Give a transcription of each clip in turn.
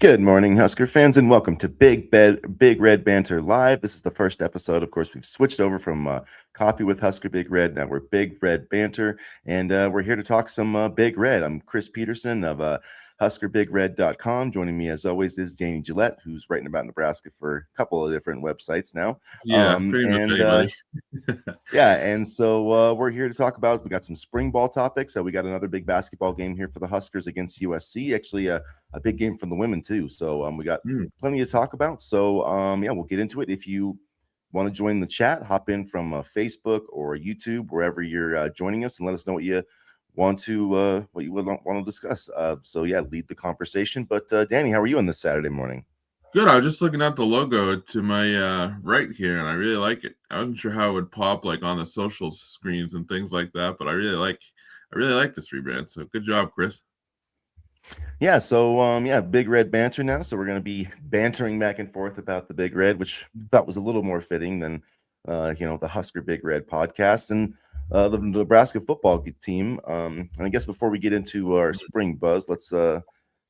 Good morning, Husker fans, and welcome to Big Red Banter Live. This is the first episode. Of course, we've switched over from Coffee with Husker Big Red. Now we're Big Red Banter, and we're here to talk some Big Red. I'm Chris Peterson of HuskerBigRed.com. Joining me, as always, is Danny Gillette, who's writing about Nebraska for a couple of different websites now. Yeah, pretty much anybody. Yeah, and so we're here to talk about, we got some spring ball topics. We got another big basketball game here for the Huskers against USC. Actually, a big game from the women too. So we got plenty to talk about. So yeah, we'll get into it. If you want to join the chat, hop in from Facebook or YouTube, wherever you're joining us, and let us know what you want to want to discuss. So yeah, lead the conversation. But Danny, how are you on this Saturday morning? Good. I was just looking at the logo to my right here, and I really like it. I wasn't sure how it would pop like on the social screens and things like that, but I really like this rebrand. So good job, Chris. Yeah, so yeah, Big Red Banter now. So we're going to be bantering back and forth about the Big Red, which I thought was a little more fitting than the Husker Big Red podcast and the Nebraska football team. And I guess before we get into our spring buzz, let's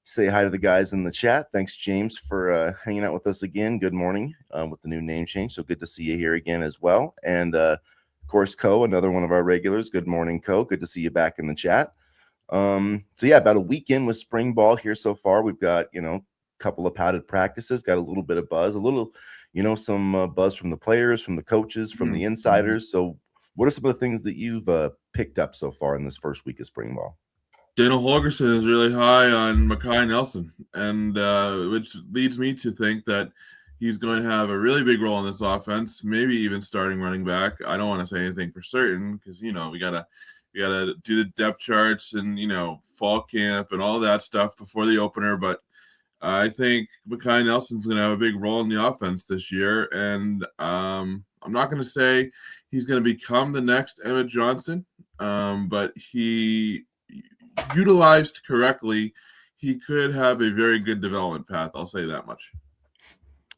say hi to the guys in the chat. Thanks, James, for hanging out with us again. Good morning with the new name change. So good to see you here again as well. And of course, Co, another one of our regulars. Good morning, Co. Good to see you back in the chat. So yeah, about a weekend with spring ball here so far. We've got, a couple of padded practices, got a little bit of buzz, a little, some buzz from the players, from the coaches, from the insiders. So what are some of the things that you've picked up so far in this first week of spring ball? Daniel Holgerson is really high on Mekhi Nelson, and which leads me to think that he's going to have a really big role in this offense, maybe even starting running back. I don't want to say anything for certain because, we got to do the depth charts and, fall camp and all that stuff before the opener. But I think Mekhi Nelson's going to have a big role in the offense this year. And I'm not going to say he's going to become the next Emmett Johnson, but he utilized correctly, he could have a very good development path. I'll say that much.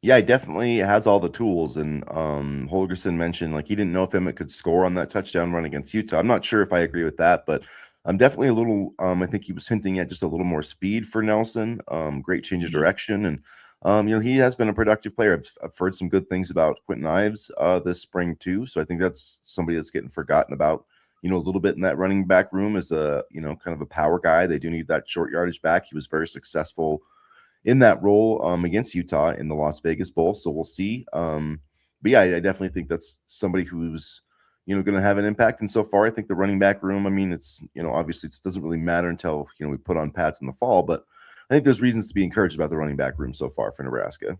Yeah, he definitely has all the tools. And Holgerson mentioned he didn't know if Emmett could score on that touchdown run against Utah. I'm not sure if I agree with that, but I'm definitely a little. I think he was hinting at just a little more speed for Nelson. Great change of direction, and he has been a productive player. I've heard some good things about Quentin Ives this spring too. So I think that's somebody that's getting forgotten about. A little bit in that running back room as a kind of a power guy. They do need that short yardage back. He was very successful in that role against Utah in the Las Vegas Bowl. So we'll see. But yeah, I definitely think that's somebody who's, going to have an impact. And so far, I think the running back room, I mean, it's, obviously it doesn't really matter until, we put on pads in the fall, but I think there's reasons to be encouraged about the running back room so far for Nebraska.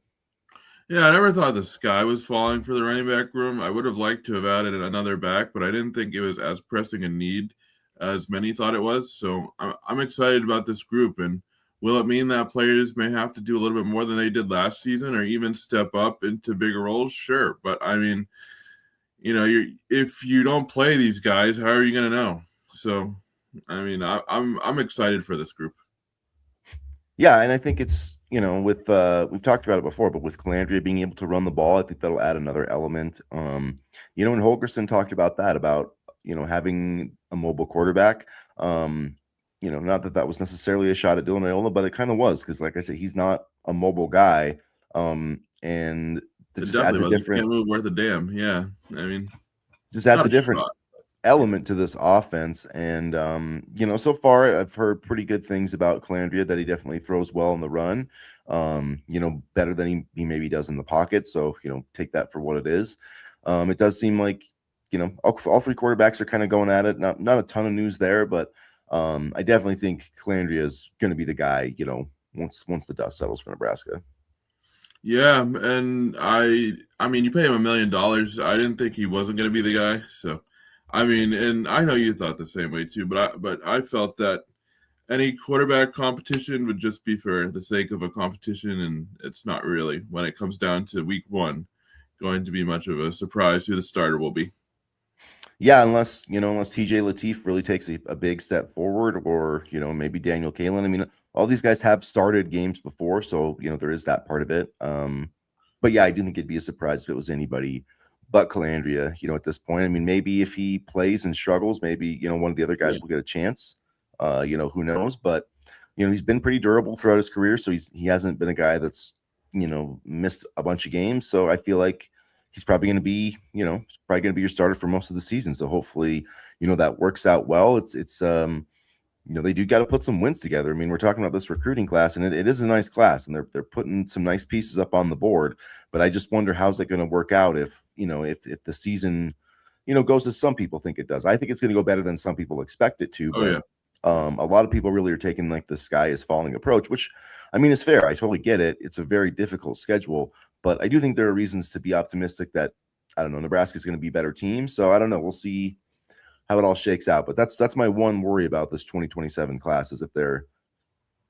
Yeah, I never thought the sky was falling for the running back room. I would have liked to have added another back, but I didn't think it was as pressing a need as many thought it was. So I'm excited about this group. And will it mean that players may have to do a little bit more than they did last season or even step up into bigger roles? Sure. But I mean, if you don't play these guys, how are you going to know? So, I mean, I'm excited for this group. Yeah, and I think it's, with we've talked about it before, but with Calandria being able to run the ball, I think that'll add another element. And Holgerson talked about that, about, having a mobile quarterback. Not that was necessarily a shot at Dylan Raiola, but it kind of was, because like I said, he's not a mobile guy. And it just adds a different. Can't move worth a damn. Yeah, I mean, just adds a different element to this offense. And so far I've heard pretty good things about Calandria, that he definitely throws well in the run, better than he maybe does in the pocket. So take that for what it is. It does seem like all three quarterbacks are kind of going at it. Not a ton of news there, but I definitely think Calandria is going to be the guy, once the dust settles for Nebraska. Yeah, and I mean, you pay him $1 million. I didn't think he wasn't going to be the guy. So, I mean, and I know you thought the same way too, but I felt that any quarterback competition would just be for the sake of a competition, and it's not really, when it comes down to week one, going to be much of a surprise who the starter will be. Yeah, unless TJ Lateef really takes a big step forward, or maybe Daniel Kalen. I mean, all these guys have started games before, so there is that part of it. But yeah, I do think it'd be a surprise if it was anybody but Calandria. At this point, I mean, maybe if he plays and struggles, maybe one of the other guys will get a chance. Who knows? But he's been pretty durable throughout his career, so he hasn't been a guy that's missed a bunch of games. So I feel like he's probably going to be your starter for most of the season. So hopefully that works out well. It's they do got to put some wins together. I mean, we're talking about this recruiting class, and it is a nice class, and they're putting some nice pieces up on the board. But I just wonder how's it going to work out if the season goes as some people think it does. I think it's going to go better than some people expect it to. Oh But yeah. a lot of people really are taking like the sky is falling approach, which I mean is fair. I totally get it. It's a very difficult schedule, but I do think there are reasons to be optimistic that I don't know, Nebraska is going to be a better team. So I don't know. We'll see how it all shakes out. But that's my one worry about this 2027 class is if they're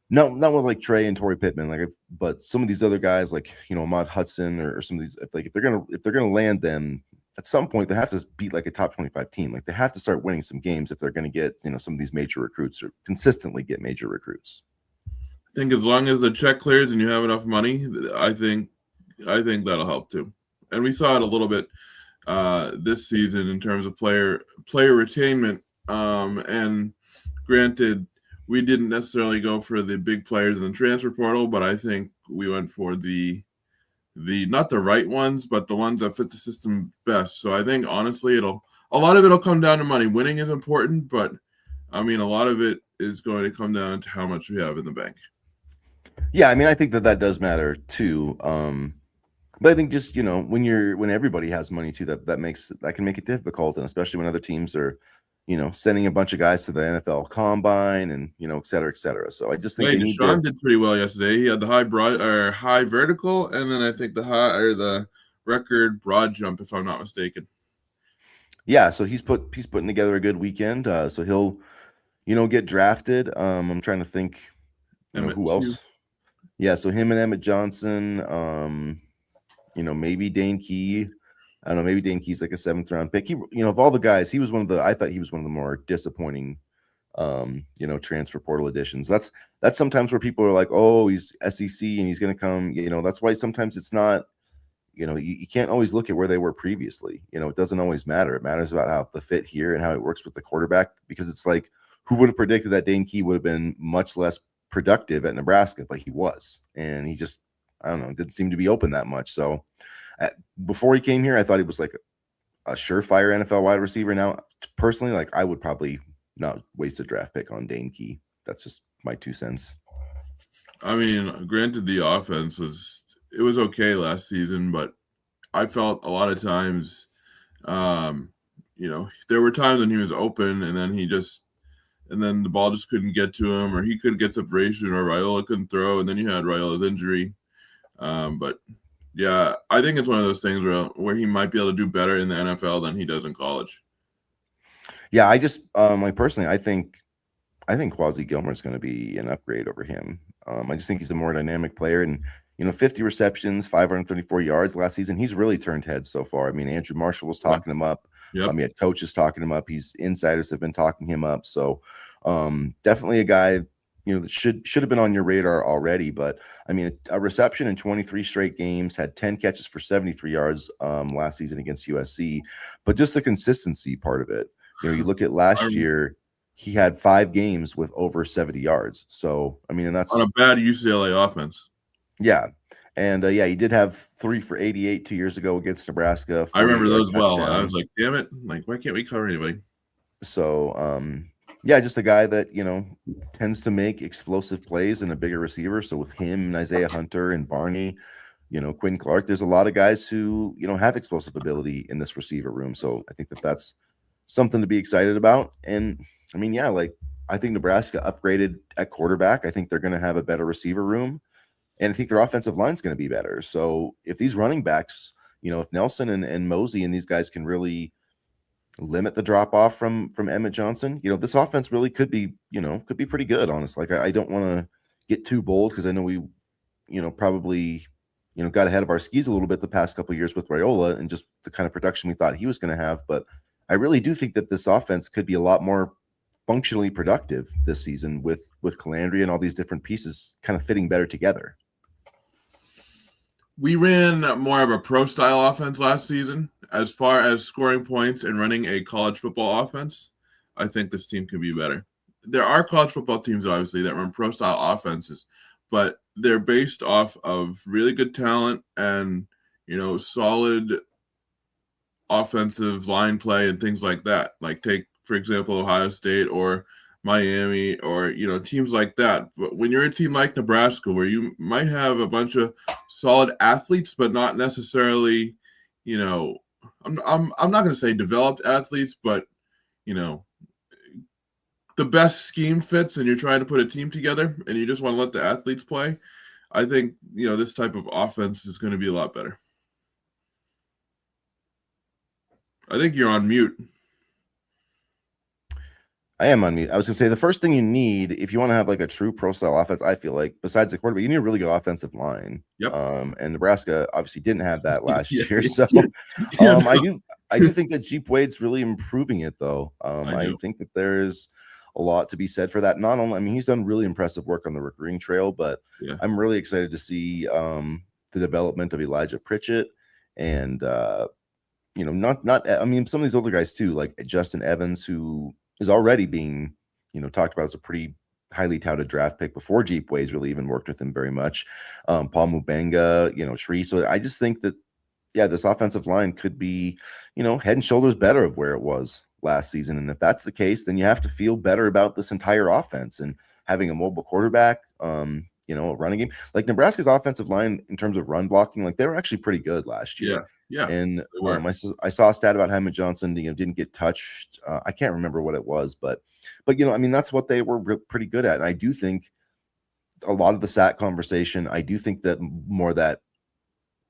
not with like Trey and Torrey Pittman, but some of these other guys like Ahmad Hudson or some of these if they're gonna land them at some point, they have to beat like a top 25 team. Like they have to start winning some games if they're going to get some of these major recruits or consistently get major recruits. I think as long as the check clears and you have enough money, I think that'll help too. And we saw it a little bit this season in terms of player retainment. And granted, we didn't necessarily go for the big players in the transfer portal, but I think we went for the not the right ones, but the ones that fit the system best. So I think honestly, a lot of it'll come down to money. Winning is important, but I mean, a lot of it is going to come down to how much we have in the bank. Yeah, I mean, I think that does matter too. But I think just when everybody has money too, that can make it difficult, and especially when other teams are sending a bunch of guys to the NFL Combine and et cetera, et cetera. So I just think they need Deshaun did pretty well yesterday. He had the high vertical, and then I think the record broad jump, if I'm not mistaken. Yeah, so he's putting together a good weekend. So he'll get drafted. I'm trying to think who else. Yeah, so him and Emmett Johnson. Maybe Dane Key. I don't know. Maybe Dane Key's like a 7th round pick. He, of all the guys, I thought he was one of the more disappointing, transfer portal additions. That's sometimes where people are like, oh, he's SEC and he's going to come. That's why sometimes it's not. You can't always look at where they were previously. It doesn't always matter. It matters about how the fit here and how it works with the quarterback. Because it's like, who would have predicted that Dane Key would have been much less productive at Nebraska, but he was, and he just. I don't know, didn't seem to be open that much. So before he came here, I thought he was like a surefire NFL wide receiver. Now, personally, like I would probably not waste a draft pick on Dane Key. That's just my 2 cents. I mean, granted, the offense was okay last season, but I felt a lot of times, there were times when he was open and then the ball just couldn't get to him, or he couldn't get separation, or Raiola couldn't throw, and then you had Raiola's injury. But yeah, I think it's one of those things where he might be able to do better in the NFL than he does in college. Yeah, I just personally, I think Quasi Gilmore is going to be an upgrade over him. I just think he's a more dynamic player, and 50 receptions, 534 yards last season. He's really turned heads so far. I mean, Andrew Marshall was talking him up. Yep. He had coaches talking him up. Insiders have been talking him up. So definitely a guy that should have been on your radar already. But I mean, a reception in 23 straight games, had 10 catches for 73 yards last season against USC. But just the consistency part of it, you look at last year, he had 5 games with over 70 yards. So I mean, and that's on a bad UCLA offense. Yeah. And he did have 3 for 88 2 years ago against Nebraska. I remember those well. I was like, damn it. Like, why can't we cover anybody? So, just a guy that, tends to make explosive plays and a bigger receiver. So with him and Isaiah Hunter and Barney, Quinn Clark, there's a lot of guys who, have explosive ability in this receiver room. So I think that's something to be excited about. And I mean, I think Nebraska upgraded at quarterback. I think they're going to have a better receiver room. And I think their offensive line is going to be better. So if these running backs, if Nelson and Mosey and these guys can really limit the drop off from Emmett Johnson, this offense really could be pretty good, honestly. Like I don't want to get too bold because I know we, probably, got ahead of our skis a little bit the past couple of years with Raiola and just the kind of production we thought he was going to have. But I really do think that this offense could be a lot more functionally productive this season with Calandria and all these different pieces kind of fitting better together. We ran more of a pro-style offense last season. As far as scoring points and running a college football offense, I think this team can be better. there are college football teams, obviously, that run pro-style offenses, but they're based off of really good talent and, solid offensive line play and things like that. Like take, for example, Ohio State or Miami or, teams like that. But when you're a team like Nebraska, where you might have a bunch of solid athletes, but not necessarily, I'm not going to say developed athletes, but, the best scheme fits and you're trying to put a team together and you just want to let the athletes play, I think, this type of offense is going to be a lot better. I think you're on mute. I am on mute. I was gonna say the first thing you need if you want to have like a true pro style offense, I feel like besides the quarterback, you need a really good offensive line. Yep. And Nebraska obviously didn't have that last Yeah, year. yeah, So yeah. I do think that Jeep Wade's really improving it though. I do. think that there's a lot to be said for that. Not only, I mean, he's done really impressive work on the recruiting trail, but Yeah. I'm really excited to see the development of Elijah Pritchett and not I mean some of these older guys too, like Justin Evans, who is already being, talked about as a pretty highly touted draft pick before Jeep Wade's really even worked with him very much. Paul Mubenga, Tree. So I just think that, yeah, this offensive line could be, head and shoulders better of where it was last season. And if that's the case, then you have to feel better about this entire offense and having a mobile quarterback, a running game. Like Nebraska's offensive line in terms of run blocking, like they were actually pretty good last year. Yeah. And I saw a stat about Hyman Johnson, didn't get touched. I can't remember what it was, but I mean, that's what they were pretty good at. And I do think a lot of the sack conversation, I do think that more that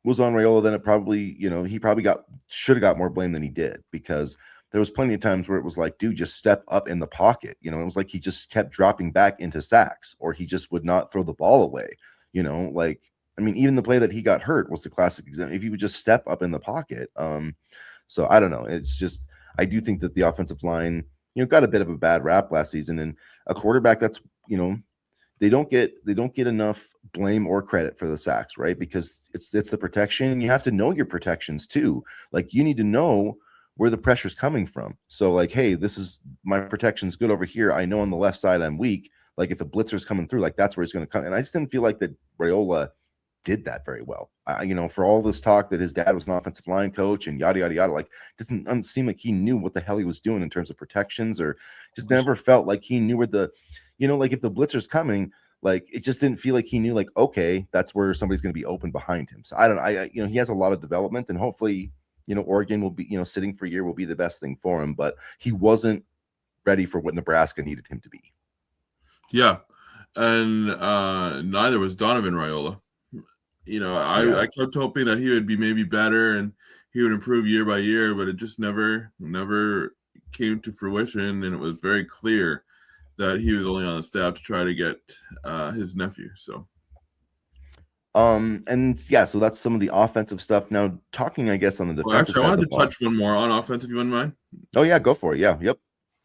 was on Raiola than it probably, he probably should have got more blame than he did, because there was plenty of times where it was like, dude, just step up in the pocket. It was like he just kept dropping back into sacks, or he just would not throw the ball away. Like, I mean, even the play that he got hurt was the classic example. If he would just step up in the pocket. So I don't know. It's just, I do think that the offensive line, got a bit of a bad rap last season, and a quarterback that's, they don't get enough blame or credit for the sacks, right? Because it's the protection, and you have to know your protections too. Like, you need to know where the pressure's coming from. So like, hey, this is my protection's good over here. I know on the left side I'm weak. Like if a blitzer's coming through, like that's where he's going to come. And I just didn't feel like that Raiola did that very well. For all this talk that his dad was an offensive line coach and yada, yada, yada, like doesn't seem like he knew what the hell he was doing in terms of protections, or just never felt like he knew where the, like if the blitzer's coming, like it just didn't feel like he knew, like, okay, that's where somebody's going to be open behind him. So I don't know. He has a lot of development, and hopefully, Oregon will be, sitting for a year will be the best thing for him, but he wasn't ready for what Nebraska needed him to be. Yeah. And neither was Donovan Raiola. I kept hoping that he would be maybe better and he would improve year by year, but it just never came to fruition. And it was very clear that he was only on the staff to try to get his nephew. So. And yeah, so that's some of the offensive stuff. Now, talking, I guess, on the defensive side, I wanted to touch one more on offense, if you wouldn't mind. Oh yeah, go for it. Yeah, yep.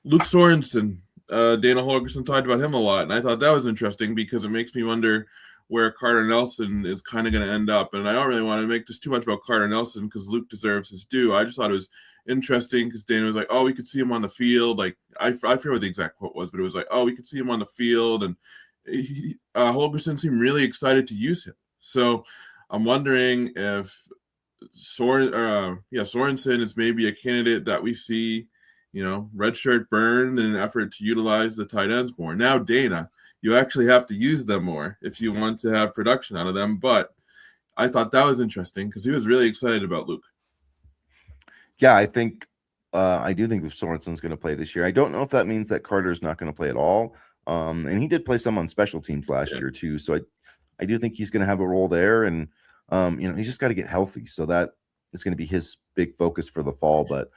Luke Sorensen, Dana Holgerson talked about him a lot, and I thought that was interesting because it makes me wonder where Carter Nelson is kind of going to end up. And I don't really want to make this too much about Carter Nelson because Luke deserves his due. I just thought it was interesting because Dana was like, "Oh, we could see him on the field." Like I forget what the exact quote was, but it was like, "Oh, we could see him on the field," and Holgerson seemed really excited to use him. So I'm wondering if Sorensen is maybe a candidate that we see, redshirt burned in an effort to utilize the tight ends more. Now, Dana, you actually have to use them more if you want to have production out of them. But I thought that was interesting because he was really excited about Luke. Yeah, I think I do think Sorensen's going to play this year. I don't know if that means that Carter's not going to play at all. And he did play some on special teams last year too. So I do think he's going to have a role there, and he's just got to get healthy. So that is going to be his big focus for the fall. But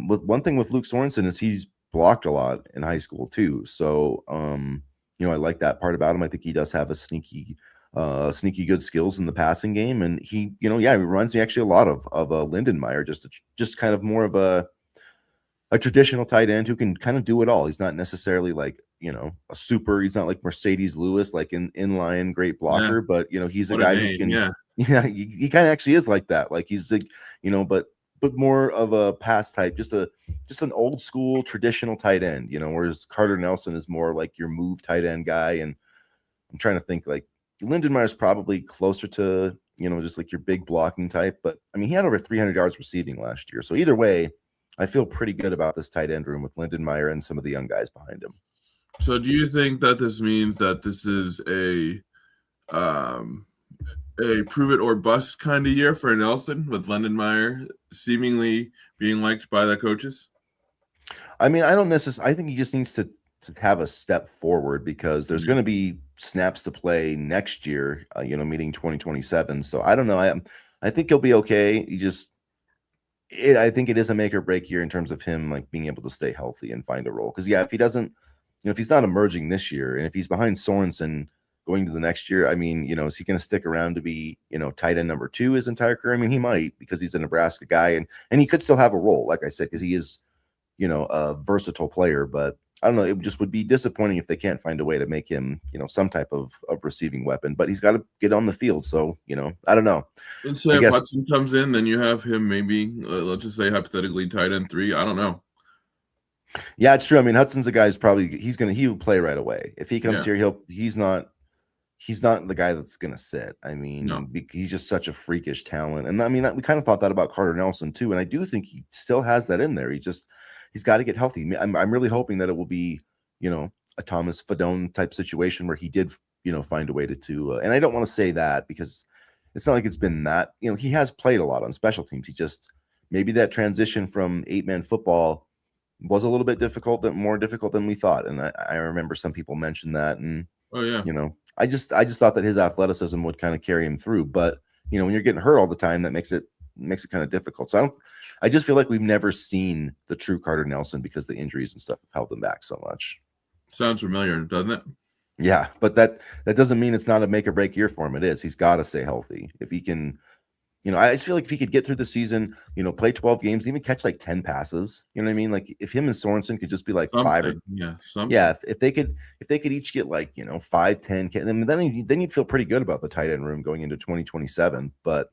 with one thing with Luke Sorensen is he's blocked a lot in high school too. So I like that part about him. I think he does have a sneaky good skills in the passing game, and he reminds me actually a lot of Lindenmeyer, just kind of more of a traditional tight end who can kind of do it all. He's not necessarily like, he's not like Mercedes Lewis, like in inline great blocker, but he's a guy who can, he kind of actually is like that. Like he's like, but but more of a pass type, just an old school traditional tight end, whereas Carter Nelson is more like your move tight end guy. And I'm trying to think, like, Lindenmeyer is probably closer to, just like your big blocking type. But I mean, he had over 300 yards receiving last year. So either way, I feel pretty good about this tight end room with Lindenmeyer and some of the young guys behind him. So do you think that this means that this is a prove it or bust kind of year for Nelson, with Lindenmeyer seemingly being liked by the coaches? I mean, I don't necessarily. I think he just needs to have a step forward, because there's going to be snaps to play next year. Meeting 2027. So I don't know. I think he'll be okay. I think it is a make or break year in terms of him, like, being able to stay healthy and find a role. Because if he doesn't, if he's not emerging this year, and if he's behind Sorensen going to the next year, I mean, is he going to stick around to be, tight end number 2 his entire career? I mean, he might, because he's a Nebraska guy, and he could still have a role, like I said, because he is, a versatile player. But I don't know. It just would be disappointing if they can't find a way to make him, some type of receiving weapon. But he's got to get on the field. So, I don't know. And say if Hudson comes in, then you have him maybe, let's just say hypothetically, tight end 3. I don't know. Yeah, it's true. I mean, Hudson's a guy who's he will play right away. If he comes here, he's not the guy that's going to sit. I mean, he's just such a freakish talent. And I mean, we kind of thought that about Carter Nelson too. And I do think he still has that in there. He's got to get healthy. I'm really hoping that it will be, a Thomas Fadone type situation where he did, find a way to and I don't want to say that, because it's not like it's been that, he has played a lot on special teams. He just, maybe that transition from 8-man football was a little bit more difficult than we thought. And I remember some people mentioned that. And, I just thought that his athleticism would kind of carry him through. But, when you're getting hurt all the time, that makes it kind of difficult. So I just feel like we've never seen the true Carter Nelson, because the injuries and stuff have held him back so much. Sounds familiar, doesn't it? Yeah, but that doesn't mean it's not a make or break year for him. It is. He's got to stay healthy. If he can, I just feel like if he could get through the season, play 12 games, even catch like 10 passes, you know what I mean? Like, if him and Sorensen could just be like something, 5 if they could each get like, 5, 10, then you'd feel pretty good about the tight end room going into 2027. But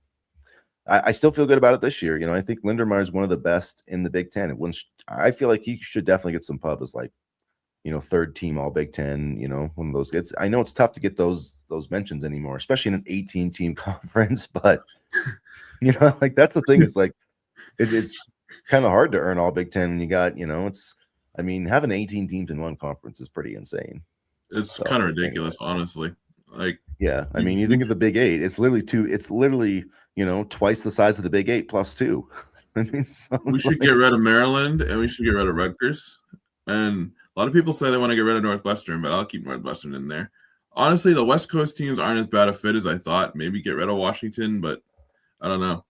I still feel good about it this year. I think Lindenmeyer is one of the best in the Big Ten. I feel like he should definitely get some pub as like, third team all Big Ten, one of those gets. I know it's tough to get those mentions anymore, especially in an 18-team conference. But like, that's the thing, is like it's kind of hard to earn all Big Ten when you got, having 18 teams in one conference is pretty insane. It's kind of ridiculous, honestly. Like, yeah, I mean, you think of the Big 8, it's literally twice the size of the Big 8 plus 2. I mean, we should get rid of Maryland, and we should get rid of Rutgers. And a lot of people say they want to get rid of Northwestern, but I'll keep Northwestern in there. Honestly, the West Coast teams aren't as bad a fit as I thought. Maybe get rid of Washington, but I don't know.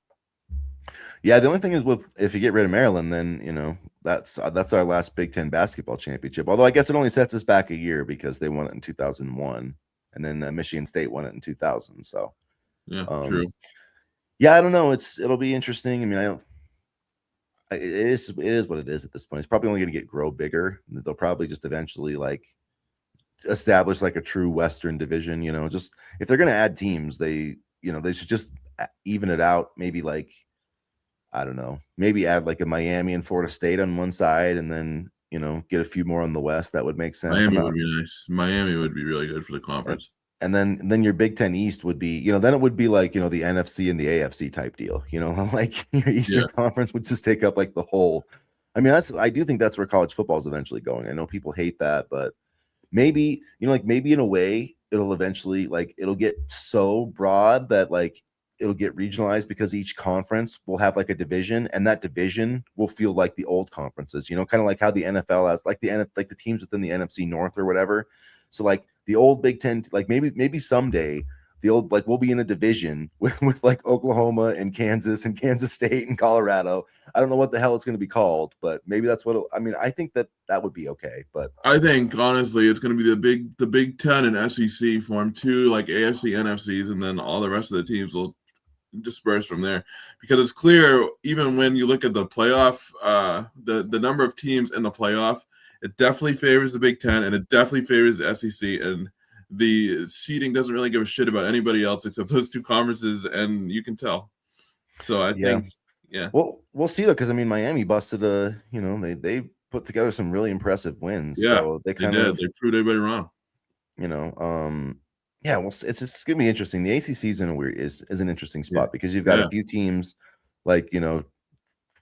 Yeah, the only thing is, if you get rid of Maryland, then that's our last Big Ten basketball championship. Although I guess it only sets us back a year, because they won it in 2001, and then Michigan State won it in 2000. So yeah, true. Yeah, I don't know. It'll be interesting. I mean, it is what it is at this point. It's probably only going to grow bigger. They'll probably just eventually like establish like a true Western division. Just if they're going to add teams, they should just even it out. Maybe like, I don't know, maybe add like a Miami and Florida State on one side, and then get a few more on the West. That would make sense. Miami would be nice. Miami would be really good for the conference. And then your Big Ten East would be, then it would be like, the NFC and the AFC type deal, like your Eastern Conference would just take up like the whole. I mean, I do think that's where college football is eventually going. I know people hate that, but maybe, maybe in a way it'll eventually, like, it'll get so broad that like it'll get regionalized, because each conference will have like a division, and that division will feel like the old conferences, kind of like how the NFL has like the teams within the NFC North or whatever. So like the old Big Ten, like maybe someday the old, like, we'll be in a division with like Oklahoma and Kansas State and Colorado. I don't know what the hell it's going to be called, but maybe that's what I think that would be okay. But I think honestly, it's going to be the Big Ten and SEC form 2 like AFC, NFCs, and then all the rest of the teams will disperse from there, because it's clear, even when you look at the playoff, the number of teams in the playoff, it definitely favors the Big Ten, and it definitely favors the SEC, and the seeding doesn't really give a shit about anybody else except those 2 conferences, and you can tell. So I think Yeah, Well, we'll see though, because I mean, Miami busted they put together some really impressive wins, yeah, so they they kind did. of, They proved everybody wrong. you know, yeah, well, it's gonna be interesting. The ACC is in a weird is an interesting Yeah, spot because you've got yeah. a few teams like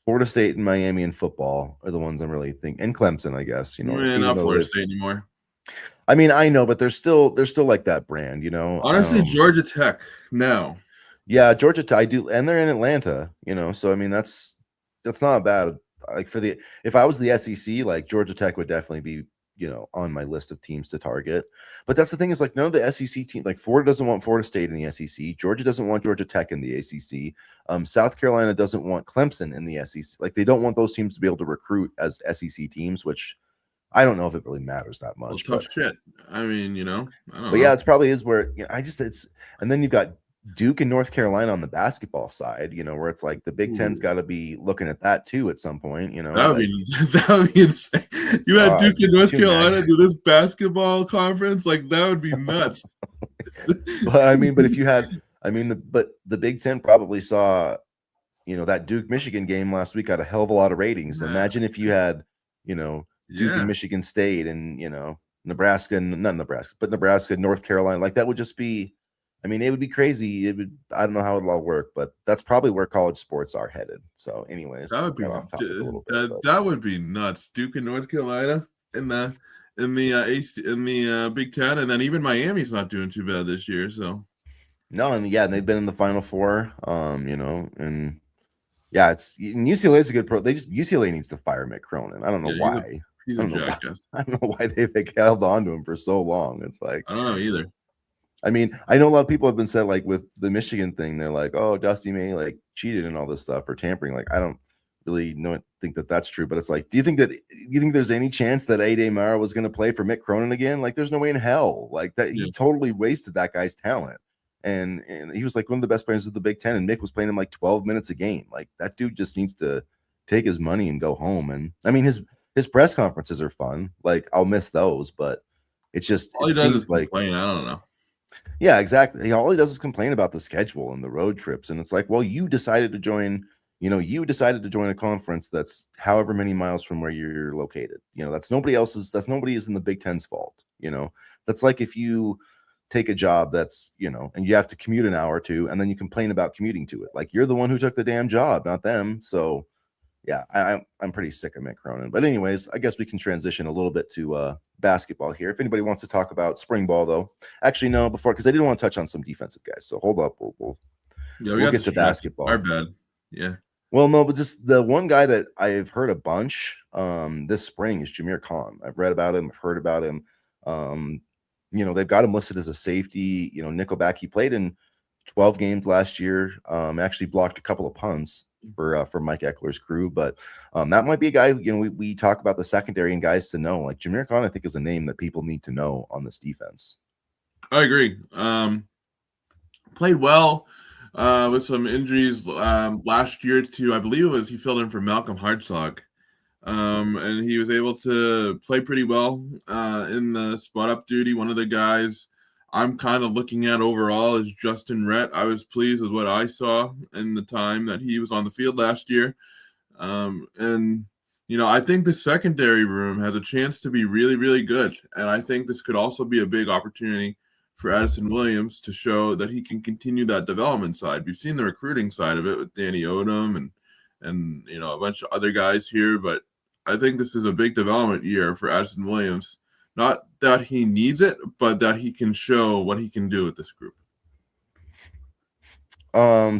Florida State and Miami in football are the ones I'm really thinking, and Clemson, I guess. Even Not though Florida they've, State anymore. I mean, I know, but they're still like that brand. Honestly, Georgia Tech. No. Yeah, Georgia Tech, I do, and they're in Atlanta. So I mean, that's not bad. Like if I was the SEC, like Georgia Tech would definitely be on my list of teams to target. But that's the thing is like none of the SEC teams, like Florida doesn't want Florida State in the SEC, Georgia doesn't want Georgia Tech in the ACC, South Carolina doesn't want Clemson in the SEC. Like they don't want those teams to be able to recruit as SEC teams, which I don't know if it really matters that Well, much, tough shit. I mean, I don't but yeah, know. it's probably is where I just it's and then you've got Duke and North Carolina on the basketball side, where it's like the Big Ten's Ooh, got to be looking at that too at some point, that would like be that would be insane. You had Duke and could North you Carolina imagine? do this basketball conference, like that would be nuts. But I mean, but if you had, I mean, the Big Ten probably saw, that Duke Michigan game last week got a hell of a lot of ratings. Yeah, Imagine if you had, you know, Duke and yeah. Michigan State and Nebraska, and not Nebraska, but Nebraska, North Carolina, like that would just be. I mean, it would be crazy. It would. I don't know how it'll all work, but that's probably where college sports are headed. So, anyways, That would got be off topic a little bit, that but that would be nuts. Duke and North Carolina in the AC, in the Big Ten, and then even Miami's not doing too bad this year. So no, and yeah, and they've been in the Final Four. And yeah, and UCLA is a good pro. UCLA needs to fire Mick Cronin. I don't know yeah, why. he's I a don't know why. jackass. I don't know why they've held on to him for so long. It's like, I don't know either. I mean, I know a lot of people have been said like with the Michigan thing, they're like, oh, Dusty May like cheated and all this stuff or tampering. Like, I don't really think that that's true. But it's like, do you think there's any chance that Ade Mara was going to play for Mick Cronin again? Like, there's no way in hell. Like that, Yeah. he totally wasted that guy's talent. And he was like one of the best players of the Big Ten, and Mick was playing him like 12 minutes a game. Like that dude just needs to take his money and go home. And I mean, his press conferences are fun. Like I'll miss those, but All it he does is seems like, complain. I don't know. yeah, exactly. All he does is complain about the schedule and the road trips, and it's like, well, you decided to join. You decided to join a conference that's however many miles from where you're located. That's nobody else's. That's nobody is in the Big Ten's fault. That's like if you take a job that's and you have to commute an hour or two, and then you complain about commuting to it. Like you're the one who took the damn job, not them. So yeah, I'm pretty sick of Mick Cronin. But anyways, I guess we can transition a little bit to basketball here. If anybody wants to talk about spring ball, though, actually no, before because I didn't want to touch on some defensive guys. So hold up, Yeah, we we'll got get to distracted. Our basketball. bad. Yeah. Well, no, but just the one guy that I've heard a bunch this spring is Jameer Khan. I've read about him, I've heard about him. They've got him listed as a safety, nickelback. He played in 12 games last year. Actually blocked a couple of punts for Mike Eckler's crew, but that might be a guy. We talk about the secondary and guys to know. Like Jameer Khan, I think is a name that people need to know on this defense. I agree. Played well with some injuries last year too. I believe it was he filled in for Malcolm Hartzog. And he was able to play pretty well in the spot up duty. One of the guys I'm kind of looking at overall is Justin Rhett. I was pleased with what I saw in the time that he was on the field last year. And I think the secondary room has a chance to be really, really good. And I think this could also be a big opportunity for Addison Williams to show that he can continue that development side. We've seen the recruiting side of it with Danny Odom and a bunch of other guys here, but I think this is a big development year for Addison Williams. Not that he needs it, but that he can show what he can do with this group.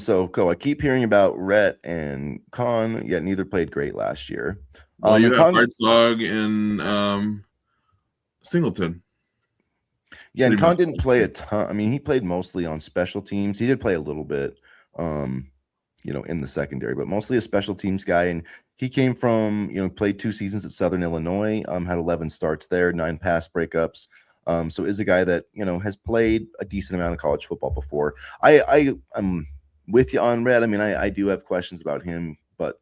So cool. I keep hearing about Rhett and Khan, yet neither played great last year. Well, you And have Khan, Hartzog and Singleton. yeah, and Pretty Khan much. didn't play a ton. I mean, he played mostly on special teams. He did play a little bit, in the secondary, but mostly a special teams guy. And he came from, played 2 seasons at Southern Illinois, had 11 starts there, 9 pass breakups. So is a guy that, has played a decent amount of college football before. I'm with you on Red. I mean, I do have questions about him, but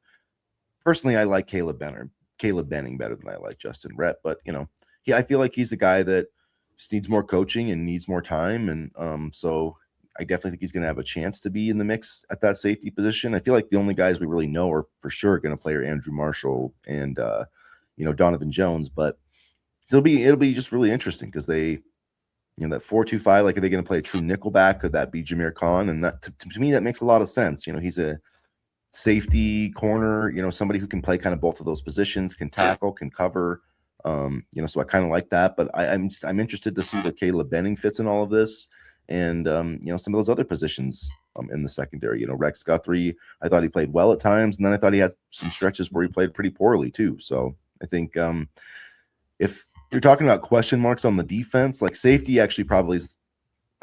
personally, I like Caleb Benning better than I like Justin Rhett. But, I feel like he's a guy that just needs more coaching and needs more time. And so I definitely think he's going to have a chance to be in the mix at that safety position. I feel like the only guys we really know are for sure going to play are Andrew Marshall and Donovan Jones, but it'll be just really interesting because they that 4-2-5, like, are they going to play a true nickelback? Could that be Jameer Khan? And that to me, that makes a lot of sense. He's a safety corner, somebody who can play kind of both of those positions, can tackle, can cover. So I kind of like that. But I'm interested to see where Caleb Benning fits in all of this, and some of those other positions in the secondary. Rex Guthrie, I thought he played well at times, and then I thought he had some stretches where he played pretty poorly too. So I think if you're talking about question marks on the defense, like safety actually probably is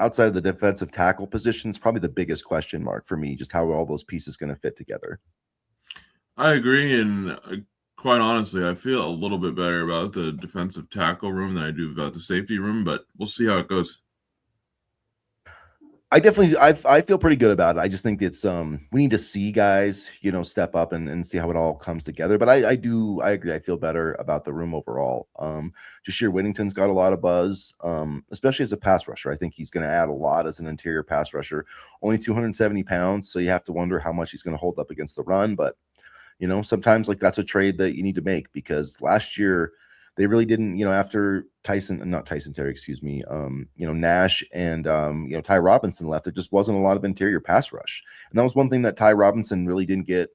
outside of the defensive tackle position, is probably the biggest question mark for me, just how are all those pieces going to fit together. I agree, and quite honestly, I feel a little bit better about the defensive tackle room than I do about the safety room, but we'll see how it goes. I feel pretty good about it. I just think it's we need to see guys, step up and see how it all comes together. But I agree. I feel better about the room overall. Jashir Whittington's got a lot of buzz, especially as a pass rusher. I think he's going to add a lot as an interior pass rusher. Only 270 pounds, so you have to wonder how much he's going to hold up against the run. But sometimes like that's a trade that you need to make, because last year they really didn't, after Nash and, Ty Robinson left, there just wasn't a lot of interior pass rush. And that was one thing that Ty Robinson really didn't get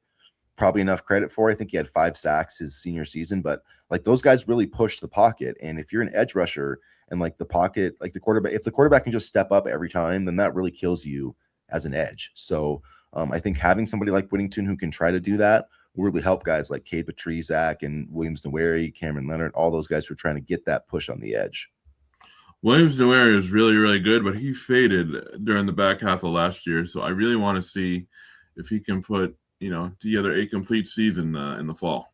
probably enough credit for. I think he had 5 sacks his senior season, but like those guys really pushed the pocket. And if you're an edge rusher and like the pocket, like the quarterback, if the quarterback can just step up every time, then that really kills you as an edge. So I think having somebody like Whittington who can try to do that will really help guys like Cade Petrizak and Williams-Nwaneri, Cameron Leonard, all those guys who are trying to get that push on the edge. Williams-Nwaneri is really, really good, but he faded during the back half of last year. So I really want to see if he can put, together a complete season in the fall.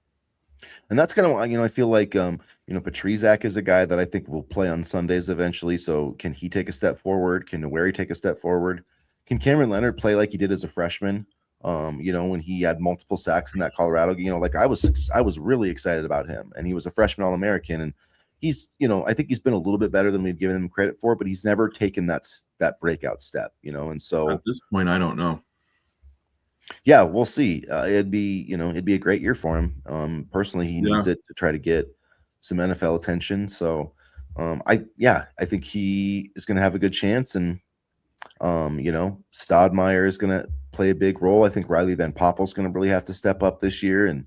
And that's kind of, I feel like, Petrizak is a guy that I think will play on Sundays eventually. So can he take a step forward? Can Nwaneri take a step forward? Can Cameron Leonard play like he did as a freshman? When he had multiple sacks in that Colorado, like I was really excited about him, and he was a freshman All-American, and he's, I think he's been a little bit better than we've given him credit for, but he's never taken that breakout step, and so at this point, I don't know. Yeah, we'll see. It'd be a great year for him. Personally, he needs it to try to get some NFL attention. So, I think he is going to have a good chance, and Stodmeyer is going to play a big role. I think Riley Van Poppel is going to really have to step up this year, and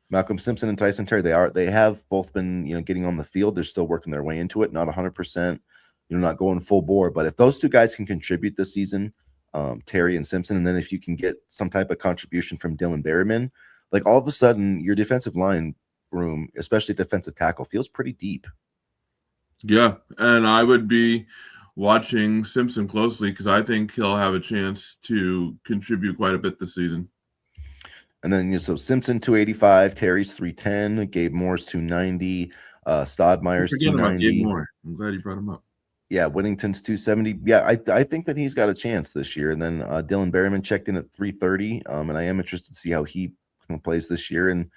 Malcolm Simpson and Tyson Terry, they have both been getting on the field. They're still working their way into it, not 100%, not going full bore. But if those two guys can contribute this season, Terry and Simpson, and then if you can get some type of contribution from Dylan Berryman, like all of a sudden your defensive line room, especially defensive tackle, feels pretty deep. Yeah, and I would be watching Simpson closely because I think he'll have a chance to contribute quite a bit this season. And then so Simpson 285, Terry's 310, Gabe Moore's 290, Stodmeyer's 290. Gabe Moore. I'm glad you brought him up. Yeah, Whittington's 270. Yeah, I think that he's got a chance this year. And then Dylan Berryman checked in at 330, and I am interested to see how he plays this year. And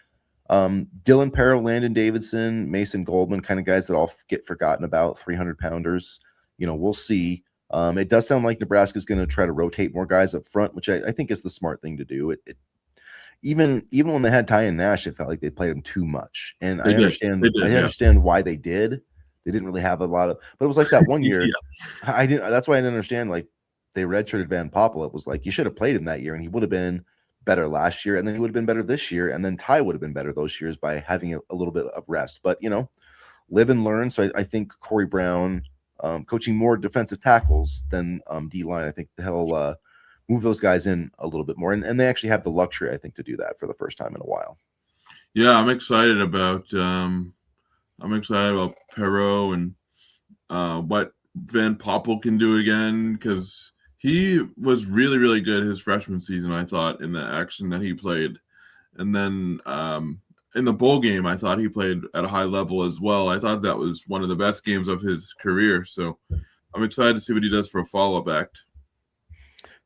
Dylan Perro, Landon Davidson, Mason Goldman, kind of guys that all get forgotten about, 300-pounders. We'll see. It does sound like Nebraska is going to try to rotate more guys up front, which I think is the smart thing to do. Even when they had Ty and Nash, it felt like they played them too much. And I understand why they did. They didn't really have a lot of, but it was like that one year. That's why I didn't understand. Like they redshirted Van Poppel. It was like you should have played him that year, and he would have been better last year, and then he would have been better this year, and then Ty would have been better those years by having a little bit of rest. But live and learn. So I think Corey Brown, coaching more defensive tackles than D line, I think he'll move those guys in a little bit more, and they actually have the luxury, I think, to do that for the first time in a while. Yeah, I'm excited about. I'm excited about Perro and what Van Poppel can do again, because he was really, really good his freshman season, I thought, in the action that he played. And then in the bowl game, I thought he played at a high level as well. I thought that was one of the best games of his career. So I'm excited to see what he does for a follow-up act.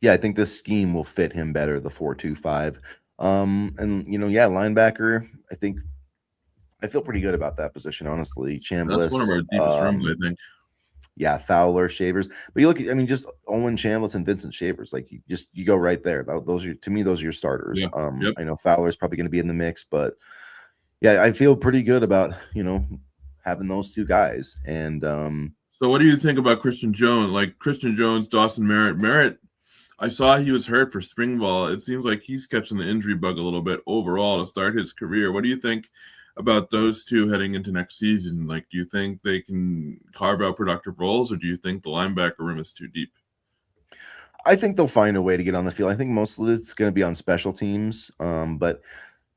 Yeah, I think this scheme will fit him better, the 4-2-5. Linebacker, I feel pretty good about that position, honestly. Chambliss. That's one of our deepest rooms, I think. Yeah, Fowler, Shavers. But you look at, I mean, just Owen Chambliss and Vincent Shavers. Like you go right there. Those are, to me, those are your starters. Yeah. Yep. I know Fowler's probably going to be in the mix, but yeah, I feel pretty good about having those two guys. And So what do you think about Christian Jones? Like Christian Jones, Dawson Merritt. Merritt, I saw he was hurt for spring ball. It seems like he's catching the injury bug a little bit overall to start his career. What do you think about those two heading into next season? Like, do you think they can carve out productive roles, or do you think the linebacker room is too deep? I think they'll find a way to get on the field. I think most of it's going to be on special teams, but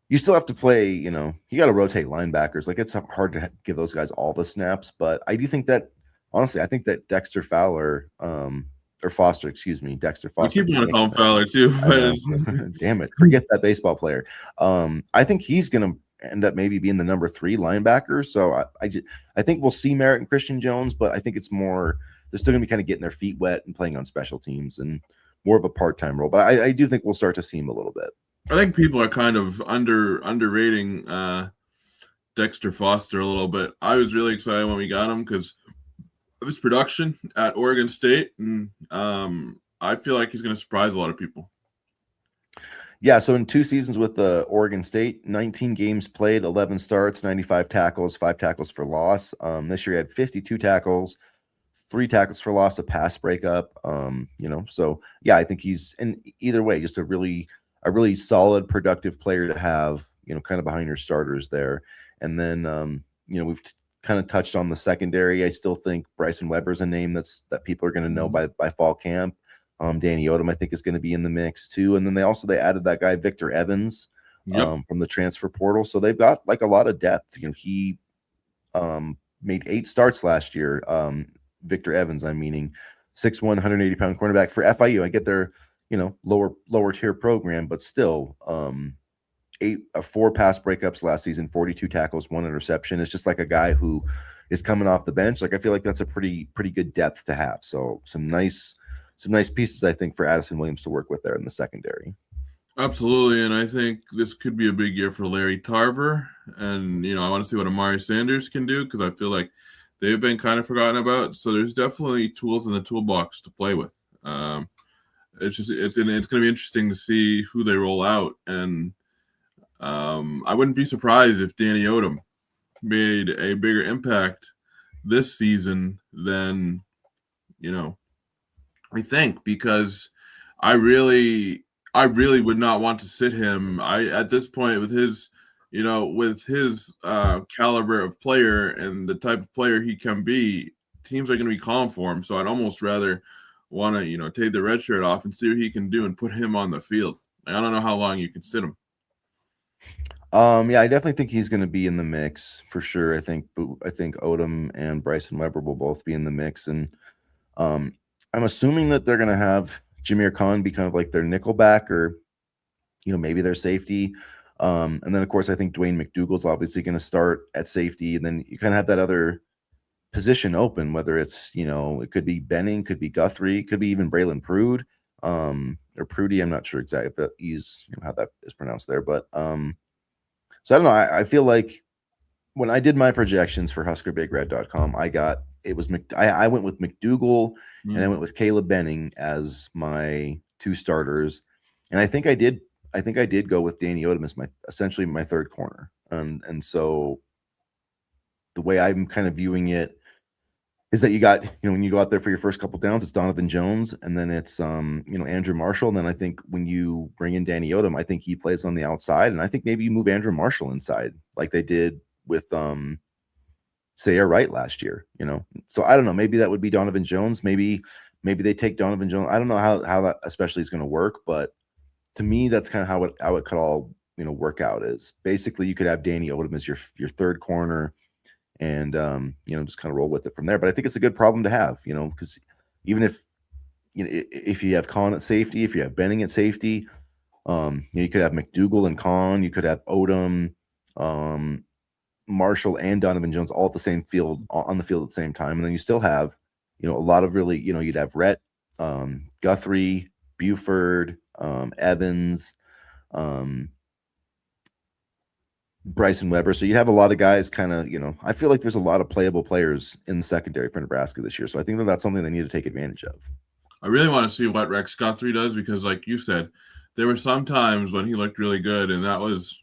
you still have to play. You got to rotate linebackers. Like it's hard to give those guys all the snaps, but I do think that honestly, I think that Dexter Fowler, or Foster, excuse me, Dexter We Foster. keep wanting to call him Fowler too, I but know. Damn it, forget that baseball player. I think he's going to end up maybe being the number 3 linebacker. So I think we'll see Merritt and Christian Jones, but I think it's more they're still going to be kind of getting their feet wet and playing on special teams and more of a part-time role. But I do think we'll start to see him a little bit. I think people are kind of underrating Dexter Foster a little bit. I was really excited when we got him because of his production at Oregon State, and I feel like he's going to surprise a lot of people. Yeah, so in 2 seasons with Oregon State, 19 games played, 11 starts, 95 tackles, 5 tackles for loss. This year he had 52 tackles, 3 tackles for loss, a pass breakup. So yeah, I think he's in either way just a really solid, productive player to have, kind of behind your starters there. And then we've kind of touched on the secondary. I still think Bryson Weber's a name that people are going to know by fall camp. Danny Odom, I think, is going to be in the mix too. And then they added that guy Victor Evans from the transfer portal. So they've got like a lot of depth. He made 8 starts last year. Victor Evans, I'm meaning 6'1", 180-pound cornerback for FIU. I get their lower tier program, but still 4 pass breakups last season, 42 tackles, 1 interception. It's just like a guy who is coming off the bench. Like I feel like that's a pretty good depth to have. So some nice pieces, I think, for Addison Williams to work with there in the secondary. Absolutely, and I think this could be a big year for Larry Tarver. And I want to see what Amari Sanders can do because I feel like they've been kind of forgotten about. So there's definitely tools in the toolbox to play with. It's going to be interesting to see who they roll out, and I wouldn't be surprised if Danny Odom made a bigger impact this season than I think, because I really would not want to sit him. At this point with his caliber of player and the type of player he can be, teams are going to be calling for him. So I'd almost rather want to take the red shirt off and see what he can do and put him on the field. I don't know how long you can sit him. Yeah, I definitely think he's going to be in the mix for sure. I think Odom and Bryson Weber will both be in the mix, and I'm assuming that they're going to have Jameer Khan be kind of like their nickelback or maybe their safety. And then of course I think Dwayne McDougal's obviously going to start at safety, and then you kind of have that other position open, whether it's it could be Benning, could be Guthrie, could be even Braylon Prude, or Prudy. I'm not sure exactly if that he's how that is pronounced there, but so I don't know. I feel like when I did my projections for HuskerBigRed.com, I went with McDougal and I went with Caleb Benning as my 2 starters, and I think I did go with Danny Odom as essentially my 3rd corner, and so the way I'm kind of viewing it is that you got when you go out there for your first couple downs, it's Donovan Jones, and then it's Andrew Marshall, and then I think when you bring in Danny Odom, I think he plays on the outside, and I think maybe you move Andrew Marshall inside like they did with Sayre Wright last year. So I don't know, maybe that would be Donovan Jones, maybe they take Donovan Jones. I don't know how that especially is going to work, but to me that's kind of how it could all work out. Is basically you could have Danny Odom as your 3rd corner, and just kind of roll with it from there. But I think it's a good problem to have, because even if if you have Khan at safety, if you have Benning at safety, you could have McDougal and Khan, you could have Odom, Marshall, and Donovan Jones all at the same field on the field at the same time, and then you still have a lot of really you'd have Rhett, Guthrie, Buford, Evans, Bryson Weber. So you have a lot of guys kind of, I feel like there's a lot of playable players in the secondary for Nebraska this year. So I think that that's something they need to take advantage of. I really want to see what Rex Guthrie does because, like you said, there were some times when he looked really good, and that was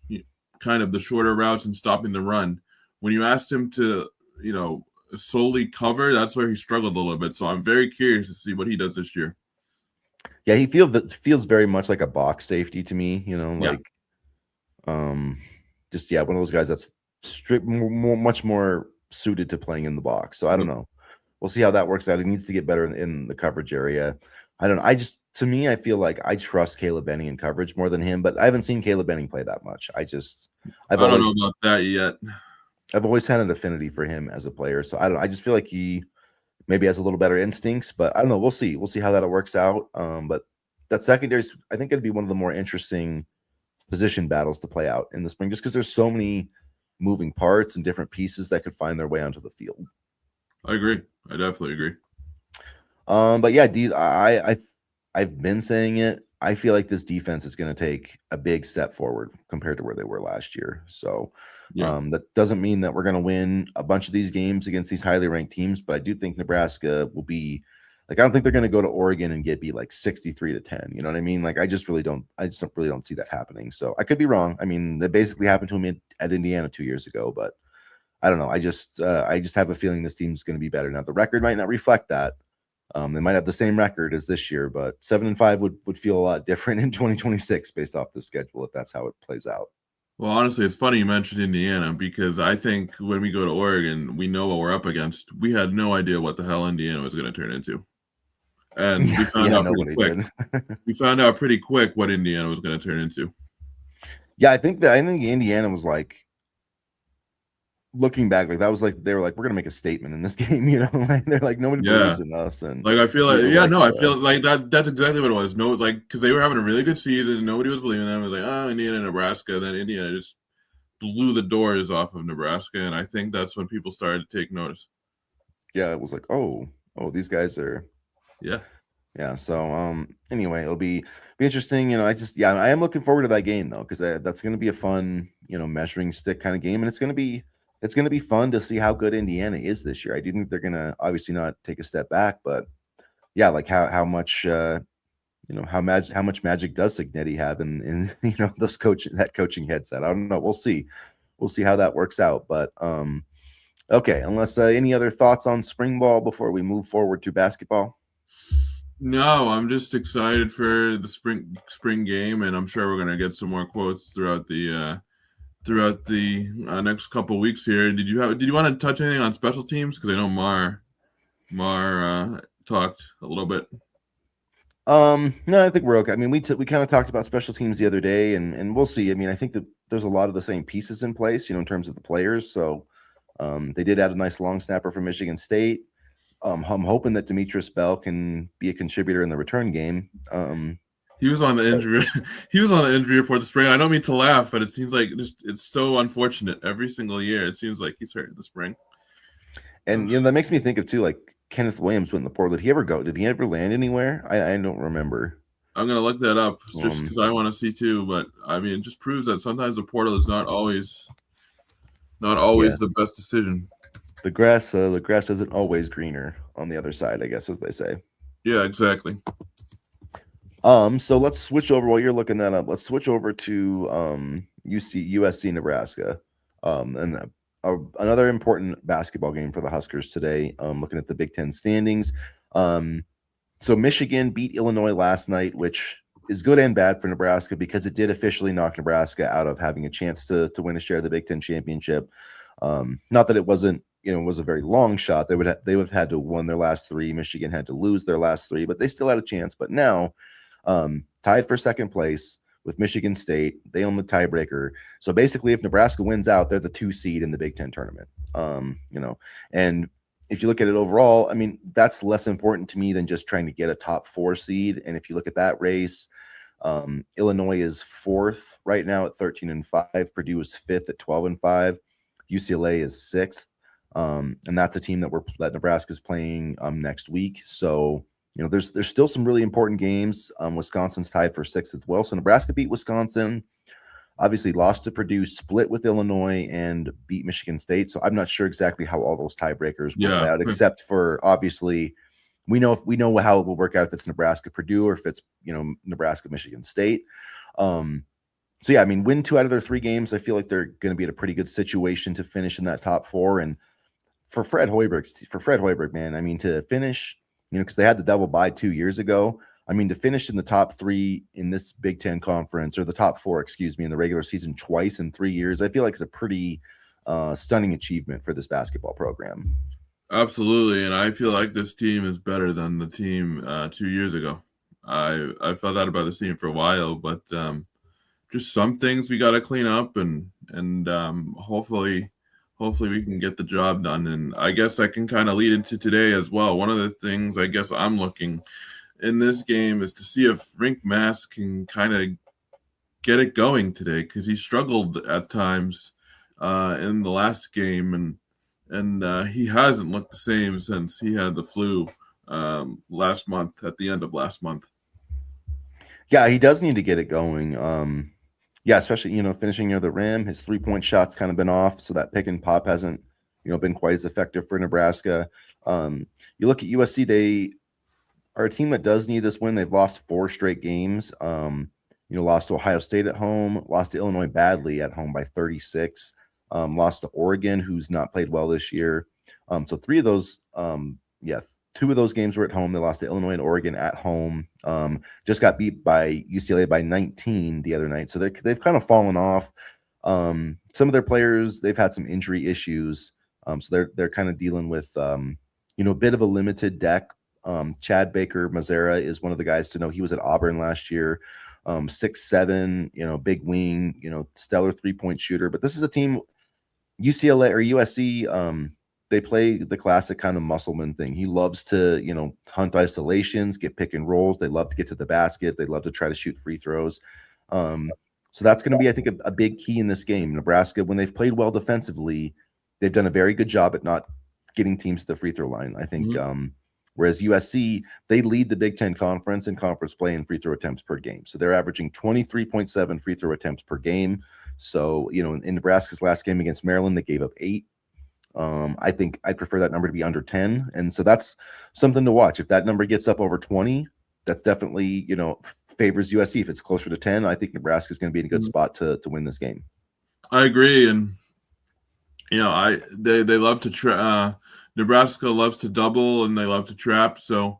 kind of the shorter routes and stopping the run. When you asked him to, solely cover, that's where he struggled a little bit. So I'm very curious to see what he does this year. Yeah, he feels very much like a box safety to me, like just one of those guys that's much more suited to playing in the box. So I don't know. We'll see how that works out. He needs to get better in the coverage area. I don't know. To me, I feel like I trust Caleb Benning in coverage more than him, but I haven't seen Caleb Benning play that much. I don't know about that yet. I've always had an affinity for him as a player. So I don't know. I just feel like he maybe has a little better instincts, but I don't know. We'll see. We'll see how that works out. But that secondary, I think it'd be one of the more interesting position battles to play out in the spring, just because there's so many moving parts and different pieces that could find their way onto the field. I agree. I definitely agree. But yeah, I've been saying it. I feel like this defense is going to take a big step forward compared to where they were last year. So that doesn't mean that we're going to win a bunch of these games against these highly ranked teams, but I do think Nebraska will be like, I don't think they're going to go to Oregon and be like 63-10. You know what I mean? Like, I just really don't see that happening. So I could be wrong. I mean, that basically happened to me at Indiana 2 years ago, but I don't know. I just have a feeling this team's going to be better. Now, the record might not reflect that. They might have the same record as this year, but 7-5 would feel a lot different in 2026 based off the schedule if that's how it plays out. Well, honestly, it's funny you mentioned Indiana because I think when we go to Oregon, we know what we're up against. We had no idea what the hell Indiana was going to turn into. And we found out pretty quick. We found out pretty quick what Indiana was going to turn into. Yeah, I think Indiana was like, looking back, like that was like they were like, we're gonna make a statement in this game, like they're like, nobody believes in us. And like I feel like I feel like that's exactly what it was. No, like because they were having a really good season and nobody was believing them. It was like, oh, Indiana, Nebraska. And then Indiana just blew the doors off of Nebraska, and I think that's when people started to take notice. Yeah, it was like, oh, these guys are yeah. So anyway, it'll be interesting. I am looking forward to that game though, because that's gonna be a fun, measuring stick kind of game, and it's gonna be fun to see how good Indiana is this year. I do think they're going to obviously not take a step back, but yeah, like how much, how much magic does Signetti have in that coaching headset? I don't know. We'll see how that works out. But okay, unless any other thoughts on spring ball before we move forward to basketball? No, I'm just excited for the spring game, and I'm sure we're going to get some more quotes throughout the next couple of weeks here. Did you want to touch anything on special teams? Because I know Mar talked a little bit. No, I think we're okay. I mean, we kind of talked about special teams the other day, and we'll see. I mean, I think that there's a lot of the same pieces in place, in terms of the players. So they did add a nice long snapper from Michigan State. I'm hoping that Demetrius Bell can be a contributor in the return game. He was on the injury. He was on the injury report this spring. I don't mean to laugh, but it seems like it's so unfortunate every single year. It seems like he's hurt in the spring. And that makes me think of too, like Kenneth Williams went in the portal. Did he ever go? Did he ever land anywhere? I don't remember. I'm gonna look that up just because I want to see too. But I mean, it just proves that sometimes the portal is not always the best decision. The grass isn't always greener on the other side, I guess, as they say. Yeah, exactly. So let's switch over while you're looking that up. Let's switch over to USC Nebraska. And another important basketball game for the Huskers today. Looking at the Big Ten standings. So Michigan beat Illinois last night, which is good and bad for Nebraska because it did officially knock Nebraska out of having a chance to win a share of the Big Ten championship. Not that it wasn't, was a very long shot. They would have had to win their last three. Michigan had to lose their last three, but they still had a chance. But now, tied for second place with Michigan State, they own the tiebreaker. So basically, if Nebraska wins out, they're the 2 seed in the Big Ten tournament. And if you look at it overall, I mean, that's less important to me than just trying to get a top 4 seed. And if you look at that race, Illinois is 4th right now at 13-5. Purdue is 5th at 12-5. UCLA is 6th. And that's a team that Nebraska is playing next week. So, there's still some really important games. Wisconsin's tied for 6th as well. So Nebraska beat Wisconsin. obviously lost to Purdue, split with Illinois, and beat Michigan State. So I'm not sure exactly how all those tiebreakers will play Yeah. out, except for obviously we know how it will work out if it's Nebraska Purdue or if it's Nebraska Michigan State. So yeah, I mean, win 2 out of their 3 games. I feel like they're going to be in a pretty good situation to finish in that top 4. And for Fred Hoiberg, man, I mean, to finish, because they had the double bye 2 years ago. I mean, to finish in the top 3 in this Big Ten conference, or the top 4, excuse me, in the regular season twice in 3 years, I feel like it's a pretty stunning achievement for this basketball program. Absolutely, and I feel like this team is better than the team 2 years ago. I felt that about this team for a while, but just some things we got to clean up, and hopefully we can get the job done. And I guess I can kind of lead into today as well. One of the things I guess I'm looking in this game is to see if Rink Mass can kind of get it going today, because he struggled at times in the last game, and he hasn't looked the same since he had the flu last month, at the end of last month. Yeah, he does need to get it going. Yeah, especially, finishing near the rim. His 3-point shot's kind of been off, so that pick and pop hasn't, been quite as effective for Nebraska. You look at USC, they are a team that does need this win. They've lost 4 straight games. Lost to Ohio State at home, lost to Illinois badly at home by 36, lost to Oregon, who's not played well this year. So 3 of those, 2 of those games were at home. They lost to Illinois and Oregon at home. Just got beat by UCLA by 19 the other night. So they've kind of fallen off. Some of their players, they've had some injury issues. So they're kind of dealing with a bit of a limited deck. Chad Baker Mazzara is one of the guys to know. He was at Auburn last year. 6'7", big wing, stellar 3-point shooter. But this is a team, UCLA or USC, they play the classic kind of Musselman thing. He loves to, hunt isolations, get pick and rolls. They love to get to the basket. They love to try to shoot free throws. So that's going to be, I think, a big key in this game. Nebraska, when they've played well defensively, they've done a very good job at not getting teams to the free throw line. I think, whereas USC, they lead the Big Ten Conference in conference play in free throw attempts per game. So they're averaging 23.7 free throw attempts per game. So, in Nebraska's last game against Maryland, they gave up 8. I think I'd prefer that number to be under 10. And so that's something to watch. If that number gets up over 20, that's definitely, favors USC. If it's closer to 10, I think Nebraska is going to be in a good spot to win this game. I agree. And, they love to Nebraska loves to double, and they love to trap. So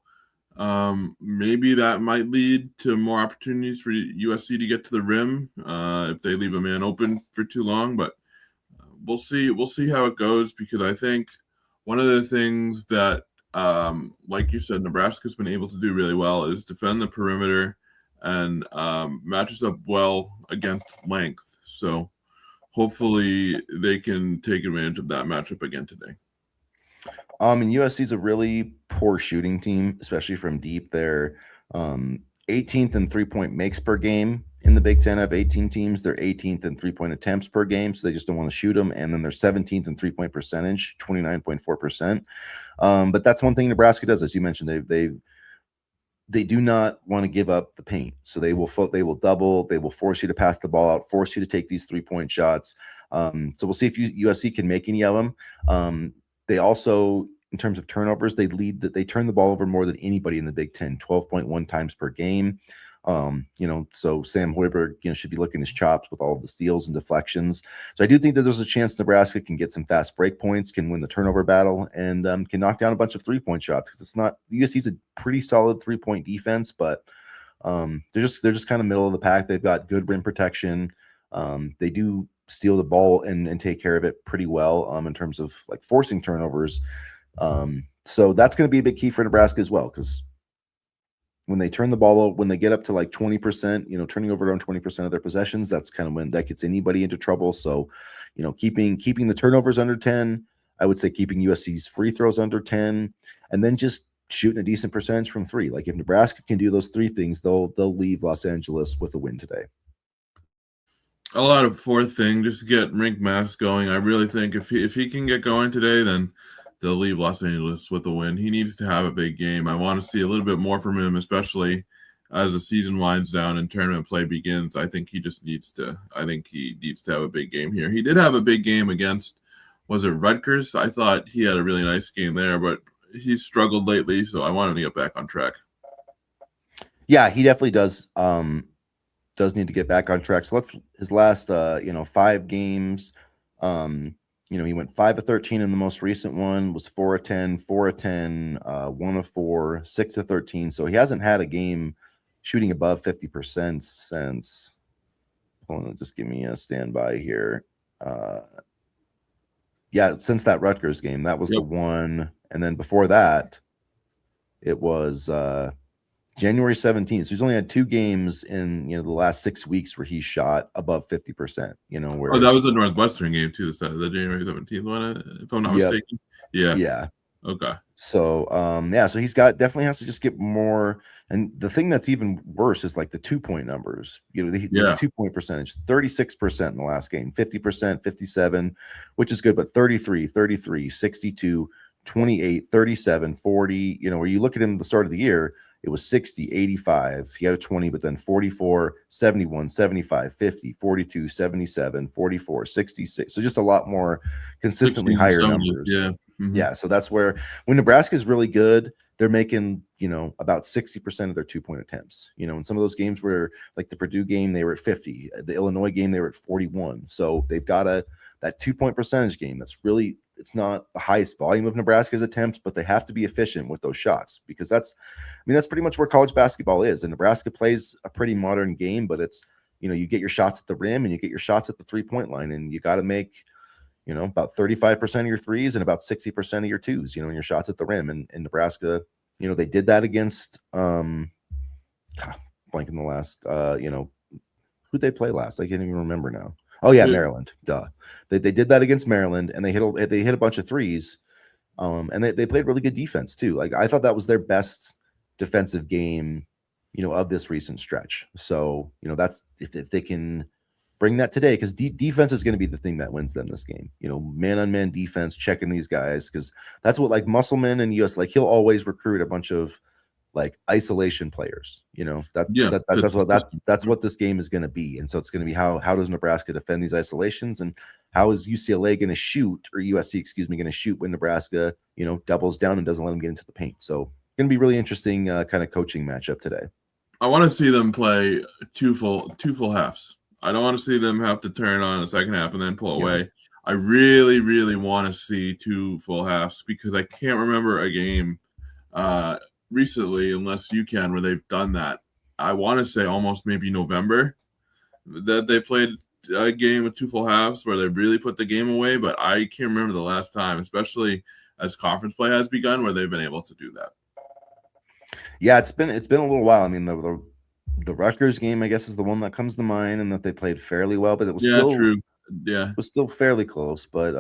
maybe that might lead to more opportunities for USC to get to the rim if they leave a man open for too long. But we'll see. We'll see how it goes, because I think one of the things that, like you said, Nebraska's been able to do really well is defend the perimeter and matches up well against length. So hopefully they can take advantage of that matchup again today. And USC's a really poor shooting team, especially from deep. They're 18th in 3-point makes per game in the Big Ten. Of 18 teams, they're 18th in 3-point attempts per game, so they just don't want to shoot them. And then they're 17th in 3-point percentage, 29.4%. But that's one thing Nebraska does, as you mentioned. They do not want to give up the paint, so they will double, they will force you to pass the ball out, force you to take these 3-point shots. So we'll see if USC can make any of them. They also, in terms of turnovers, they turn the ball over more than anybody in the Big Ten, 12.1 times per game. So Sam Hoiberg, should be licking his chops with all of the steals and deflections. So I do think that there's a chance Nebraska can get some fast break points, can win the turnover battle, and can knock down a bunch of 3-point shots, because it's not, USC's a pretty solid 3-point defense, but they're just kind of middle of the pack. They've got good rim protection. They do steal the ball and take care of it pretty well in terms of like forcing turnovers. So that's going to be a big key for Nebraska as well, because when they turn the ball over, when they get up to like 20%, turning over around 20% of their possessions, that's kind of when that gets anybody into trouble. So, keeping the turnovers under 10, I would say keeping USC's free throws under 10, and then just shooting a decent percentage from 3. Like if Nebraska can do those 3 things, they'll leave Los Angeles with a win today. A lot of fourth thing, just to get Rink Mass going. I really think if he can get going today, then they'll leave Los Angeles with a win. He needs to have a big game. I want to see a little bit more from him, especially as the season winds down and tournament play begins, I think he needs to have a big game here. He did have a big game against, was it Rutgers? I thought he had a really nice game there, but he's struggled lately, so I want him to get back on track. Yeah, he definitely does need to get back on track. So his last 5 games, he went 5 of 13 in the most recent one, was 4 of 10, 4 of 10, 1 of 4, 6 of 13. So he hasn't had a game shooting above 50% since, hold on, just give me a standby here. Since that Rutgers game. That was the one. And then before that, it was January 17th. So he's only had 2 games in the last 6 weeks where he shot above 50%. Where that was the Northwestern game too. The January 17th one, if I'm not mistaken. Yeah. Okay. So so he's definitely has to just get more. And the thing that's even worse is like the 2-point numbers. His 2-point percentage, 36% in the last game, 50%, 57, which is good, but 33, 33, 62, 28, 37, 40. Where you look at him at the start of the year, it was 60, 85. He had a 20, but then 44, 71, 75, 50, 42, 77, 44, 66. So just a lot more consistently 16, higher 70, numbers. Yeah. Mm-hmm. Yeah. So that's where, when Nebraska is really good, they're making, about 60% of their 2-point attempts. In some of those games where, like the Purdue game, they were at 50. The Illinois game, they were at 41. So they've got that 2-point percentage game that's really, it's not the highest volume of Nebraska's attempts, but they have to be efficient with those shots, because that's pretty much where college basketball is. And Nebraska plays a pretty modern game, but it's, you get your shots at the rim and you get your shots at the 3-point line, and you got to make, about 35% of your threes and about 60% of your twos, in your shots at the rim. And in Nebraska, they did that against, blanking the last, who'd they play last? I can't even remember now. Oh yeah, Maryland. Duh. They did that against Maryland, and they hit a bunch of threes, and they played really good defense too. Like, I thought that was their best defensive game, of this recent stretch. So that's if they can bring that today, because defense is going to be the thing that wins them this game. Man-on-man defense, checking these guys, because that's what, like, Musselman and US, like, he'll always recruit a bunch of like isolation players. That's what this game is going to be. And so it's going to be how does Nebraska defend these isolations, and how is UCLA going to shoot, or USC, going to shoot when Nebraska, doubles down and doesn't let them get into the paint. So going to be really interesting kind of coaching matchup today. I want to see them play two full halves. I don't want to see them have to turn on the second half and then pull away. I really, really want to see 2 full halves, because I can't remember a game recently, unless you can, where they've done that. I want to say almost maybe November that they played a game with 2 full halves where they really put the game away, but I can't remember the last time, especially as conference play has begun, where they've been able to do that. Yeah, it's been a little while. I mean, the Rutgers game, I guess, is the one that comes to mind, and that they played fairly well, but it was true. Yeah, it was still fairly close. But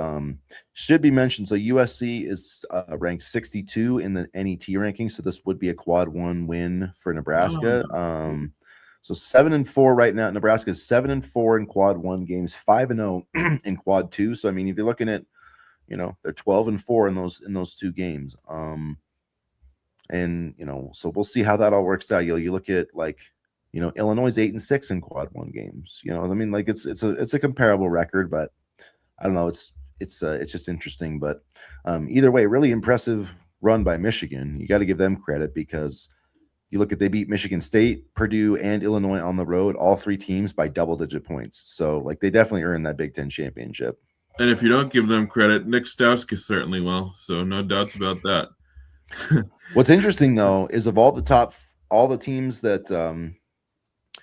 should be mentioned, so USC is ranked 62 in the NET ranking, so this would be a quad 1 win for Nebraska. So 7-4 right now. Nebraska is 7-4 in quad 1 games, 5-0 in quad 2. So I mean, if you're looking at, they're 12-4 in those 2 games. And so we'll see how that all works out. You look at, like, Illinois is 8-6 in quad 1 games. I mean, like, it's a comparable record, but I don't know. It's just interesting. But either way, really impressive run by Michigan. You got to give them credit, because you look at, they beat Michigan State, Purdue, and Illinois on the road, all 3 teams by double-digit points. So, like, they definitely earned that Big Ten championship. And if you don't give them credit, Nick Stauskis certainly will. So no doubts about that. What's interesting, though, is of all the teams that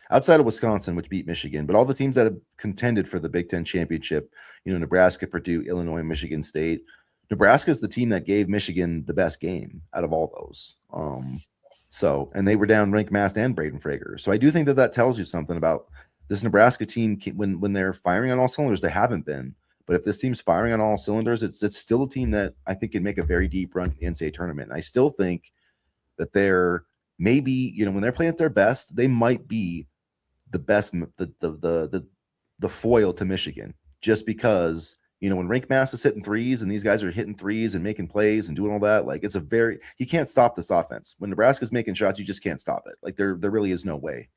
outside of Wisconsin, which beat Michigan, but all the teams that have contended for the Big Ten championship, Nebraska, Purdue, Illinois, Michigan State, Nebraska is the team that gave Michigan the best game out of all those. So, and they were down Rink Mast and Braden Frager. So I do think that tells you something about this Nebraska team. When they're firing on all cylinders, they haven't been. But if this team's firing on all cylinders, it's still a team that I think can make a very deep run in the NCAA tournament. And I still think that they're maybe, when they're playing at their best, they might be the best, the foil to Michigan, just because when Rink Mass is hitting threes and these guys are hitting threes and making plays and doing all that, like you can't stop this offense. When Nebraska's making shots, you just can't stop it. Like there really is no way.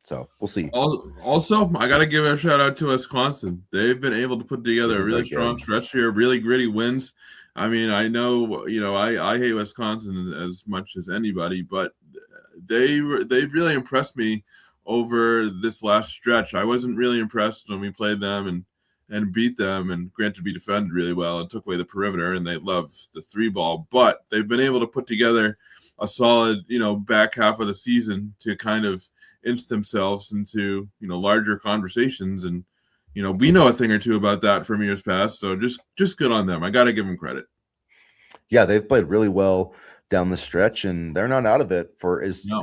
So we'll see. Also, I got to give a shout out to Wisconsin. They've been able to put together a really strong stretch here, really gritty wins. I mean, I know, I hate Wisconsin as much as anybody, but they've really impressed me over this last stretch. I wasn't really impressed when we played them and beat them, and granted we defended really well and took away the perimeter, and they love the three ball, but they've been able to put together a solid, back half of the season to kind of inch themselves into, larger conversations. And, we know a thing or two about that from years past. So just good on them. I got to give them credit. Yeah, they've played really well down the stretch, and they're not out of it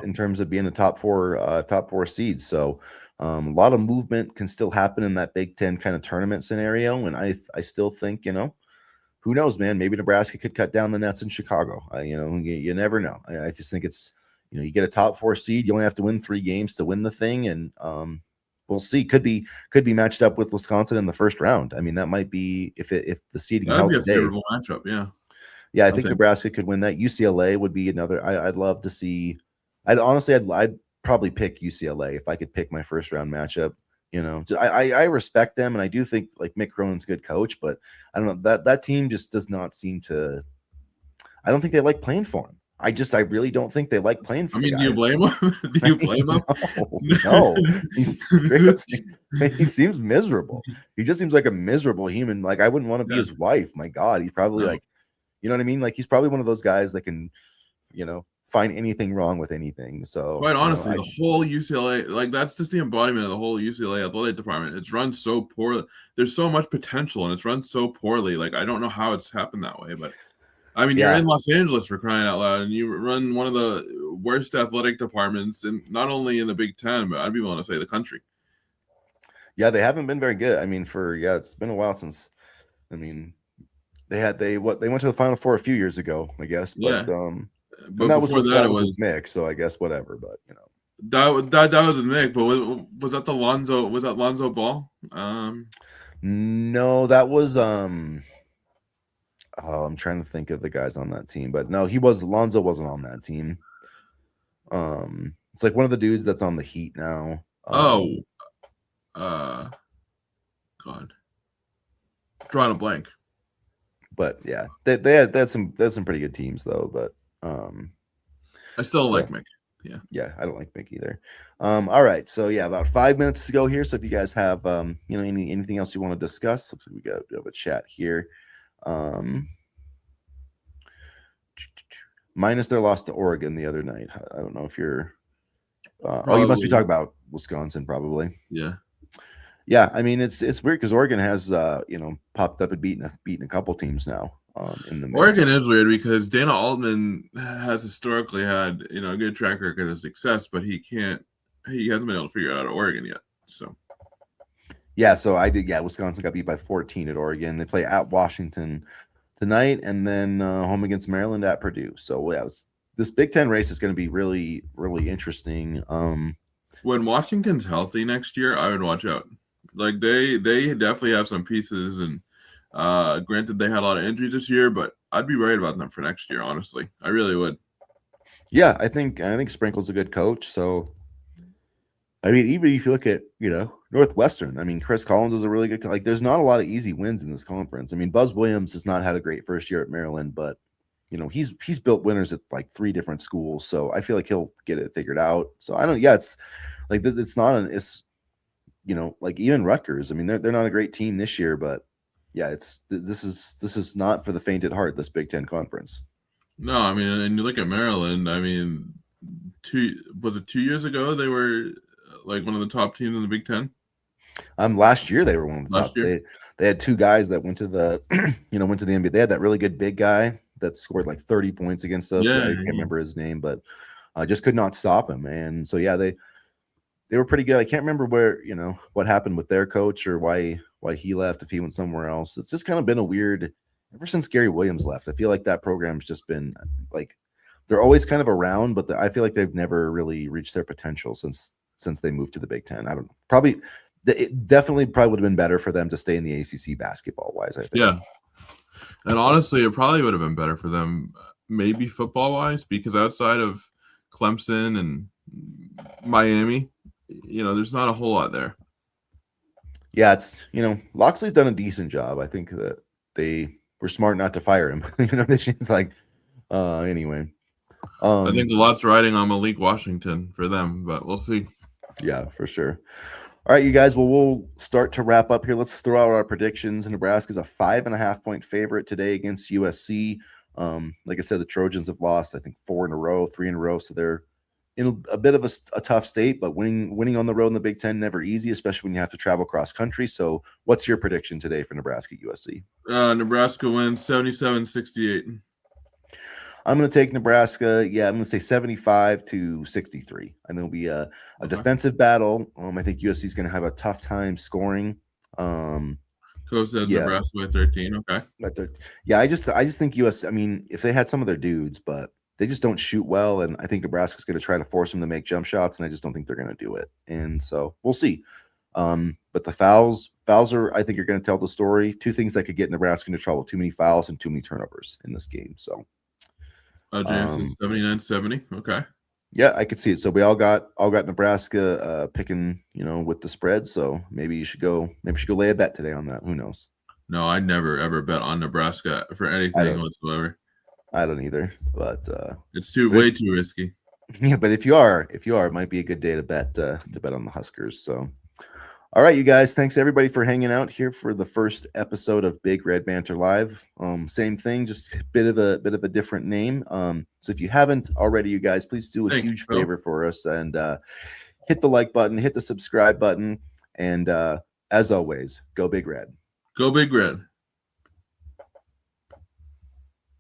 in terms of being a top four seeds. So a lot of movement can still happen in that Big Ten kind of tournament scenario. And I still think, who knows, man, maybe Nebraska could cut down the nets in Chicago. You never know. I just think it's, you get a top four seed, you only have to win 3 games to win the thing. And we'll see. Could be matched up with Wisconsin in the first round. I mean, that might be if the seeding held today. Favorable matchup, yeah. Yeah, I think Nebraska could win that. UCLA would be another. I'd love to see. I'd probably pick UCLA if I could pick my first round matchup. I respect them, and I do think like Mick Cronin's a good coach, but I don't know, that team just does not seem to. I don't think they like playing for him. I really don't think they like playing for him. Do you blame him? Do you blame him? No. He seems miserable. He just seems like a miserable human. Like I wouldn't want to be his wife. My God, he's probably like, you know what I mean? Like he's probably one of those guys that can, find anything wrong with anything. So quite honestly, the whole UCLA, like that's just the embodiment of the whole UCLA athletic department. It's run so poorly. There's so much potential, and it's run so poorly. Like I don't know how it's happened that way, but I mean, you're in Los Angeles for crying out loud, and you run one of the worst athletic departments, and not only in the Big Ten, but I'd be willing to say the country. Yeah, they haven't been very good. I mean, it's been a while since. I mean, they went to the Final Four a few years ago, I guess. But but that was with Mick, so I guess whatever. But that was with Mick. But was that Lonzo? Was that Lonzo Ball? No, that was Oh, I'm trying to think of the guys on that team, but no, Lonzo wasn't on that team. It's like one of the dudes that's on the Heat now. God, drawing a blank. But yeah, they had some pretty good teams though. But I still don't like Mick. Yeah, I don't like Mick either. All right, so yeah, about 5 minutes to go here. So if you guys have anything else you want to discuss, looks like we have a chat here. Minus their loss to Oregon the other night. I don't know if you're you must be talking about Wisconsin probably. Yeah, I mean it's weird because Oregon has popped up and beaten a couple teams now in the mix. Oregon is weird because Dana Altman has historically had a good track record of success, but he hasn't been able to figure out Oregon yet. So yeah, so Wisconsin got beat by 14 at Oregon. They play at Washington tonight, and then home against Maryland at Purdue. So yeah, this Big Ten race is going to be really, really interesting. When Washington's healthy next year, I would watch out. Like they definitely have some pieces, and granted they had a lot of injuries this year, but I'd be worried about them for next year. Honestly, I really would. Yeah, I think Sprinkle's a good coach. So I mean, even if you look at Northwestern, I mean, Chris Collins is a really good. Like, there's not a lot of easy wins in this conference. I mean, Buzz Williams has not had a great first year at Maryland, but he's built winners at like 3 different schools. So I feel like he'll get it figured out. So I don't. Yeah, it's like it's not an. It's like even Rutgers. I mean, they're not a great team this year, but yeah, this is not for the faint at heart. This Big Ten conference. No, I mean, and you look at Maryland. I mean, 2 years ago they were like one of the top teams in the Big Ten? Last year they were one of the top. They had 2 guys that went to the went to the NBA. They had that really good big guy that scored like 30 points against us. I can't remember his name, but I just could not stop him. And so yeah, they were pretty good. I can't remember where what happened with their coach or why he left, if he went somewhere else. It's just kind of been a weird ever since Gary Williams left. I feel like that program's just been like they're always kind of around, but I feel like they've never really reached their potential since they moved to the Big Ten. I don't know. Probably it definitely probably would have been better for them to stay in the ACC basketball wise, I think. Yeah. And honestly, it probably would have been better for them, maybe football wise, because outside of Clemson and Miami, there's not a whole lot there. Yeah, it's Loxley's done a decent job. I think that they were smart not to fire him. It's like anyway. I think a lot's riding on Malik Washington for them, but we'll see. Yeah, for sure. All right, you guys. Well, we'll start to wrap up here. Let's throw out our predictions. Nebraska's a 5.5-point favorite today against USC. Like I said, the Trojans have lost, I think, 3 in a row. So they're in a bit of a tough state, but winning on the road in the Big Ten never easy, especially when you have to travel cross country. So what's your prediction today for Nebraska USC? Nebraska wins 77-68. I'm going to take Nebraska. Yeah, I'm going to say 75-63. And there'll be a defensive battle. I think USC is going to have a tough time scoring. Coach says Nebraska by 13. Okay. Yeah, I just think USC. I mean, if they had some of their dudes, but they just don't shoot well, and I think Nebraska's going to try to force them to make jump shots, and I just don't think they're going to do it. And so we'll see. But the fouls are, I think, are going to tell the story. 2 things that could get Nebraska into trouble: too many fouls and too many turnovers in this game. So. James is 79-70. Okay. Yeah, I could see it. So we all got Nebraska picking, with the spread. So maybe you should go lay a bet today on that. Who knows? No, I never ever bet on Nebraska for anything whatsoever. I don't either, but it's way too risky. Yeah, but if you are, it might be a good day to bet on the Huskers. So. All right, you guys. Thanks everybody for hanging out here for the first episode of Big Red Banter Live. Same thing, just a bit of a different name. So if you haven't already, you guys, please do a huge favor for us and hit the like button, hit the subscribe button, and as always, go Big Red. Go Big Red.